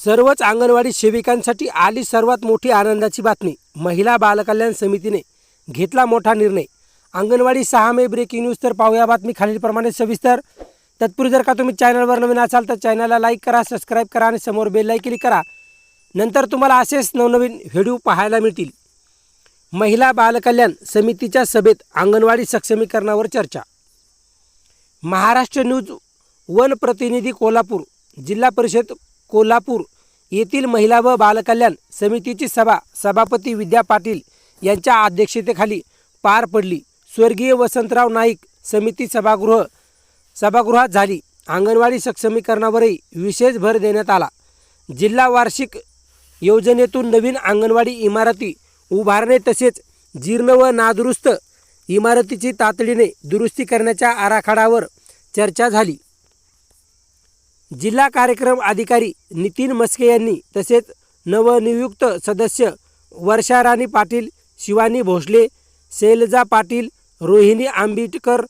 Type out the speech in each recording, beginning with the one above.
सर्वच अंगणवाडी सेविकांसाठी आली सर्वात मोठी आनंदाची बातमी। महिला बालकल्याण समितीने घेतला मोठा निर्णय। अंगणवाडी 6 मे ब्रेकिंग न्यूज। तर पाहूया बातमी खालीलप्रमाणे सविस्तर। तत्पूर्वी जर का तुम्ही चॅनलवर नवीन असाल तर चॅनलला लाईक करा, सबस्क्राईब करा आणि समोर बेल आयकॉन क्लिक करा। नंतर तुम्हाला असेच नवनवीन व्हिडिओ पाहायला मिळतील। महिला बालकल्याण समितीच्या सभेत अंगणवाडी सक्षमीकरणावर चर्चा। महाराष्ट्र न्यूज वन प्रतिनिधी कोल्हापूर। जिल्हा परिषद कोल्हापूर येथील महिला व बालकल्याण समितीची सभा सभापती विद्या पाटील यांच्या अध्यक्षतेखाली पार पडली। स्वर्गीय वसंतराव नाईक समिती सभागृहात झाली। अंगणवाडी सक्षमीकरणावरही विशेष भर देण्यात आला। जिल्हा वार्षिक योजनेतून नवीन अंगणवाडी इमारती उभारणे तसेच जीर्ण व नादुरुस्त इमारतीची तातडीने दुरुस्ती करण्याच्या आराखड्यावर चर्चा झाली। जिल्हा कार्यक्रम अधिकारी नितीन मस्के यांनी तसेच नवनियुक्त सदस्य वर्षा राणी पाटील, शिवानी भोसले, शैलजा पाटील, रोहिणी आंबेडकर,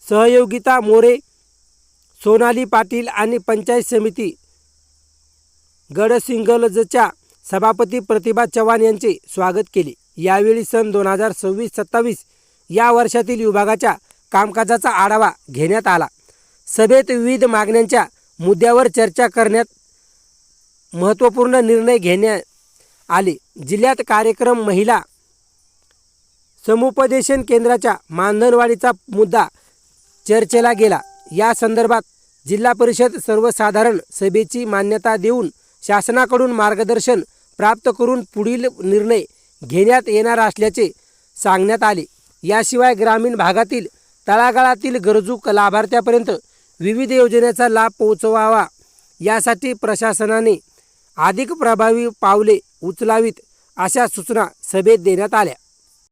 सहयोगिता मोरे, सोनाली पाटील आणि पंचायत समिती गडसिंगलजच्या सभापती प्रतिभा चव्हाण यांचे स्वागत केले। यावेळी सन 2026-27 या वर्षातील विभागाच्या कामकाजाचा आढावा घेण्यात आला। सभेत विविध मागण्यांच्या मुद्द्यावर चर्चा करण्यात महत्त्वपूर्ण निर्णय घेण्यात आले। जिल्ह्यात कार्यक्रम महिला समुपदेशन केंद्राच्या मानधनवाढीचा मुद्दा चर्चेला गेला। या संदर्भात जिल्हा परिषद सर्वसाधारण सभेची मान्यता देऊन शासनाकडून मार्गदर्शन प्राप्त करून पुढील निर्णय घेण्यात येणार असल्याचे सांगण्यात आले। याशिवाय ग्रामीण भागातील तळागाळातील गरजू लाभार्थ्यापर्यंत विविध योजनेचा लाभ पोहोचवावा यासाठी प्रशासनाने अधिक प्रभावी पावले उचलावीत अशा सूचना सभेत देण्यात आल्या।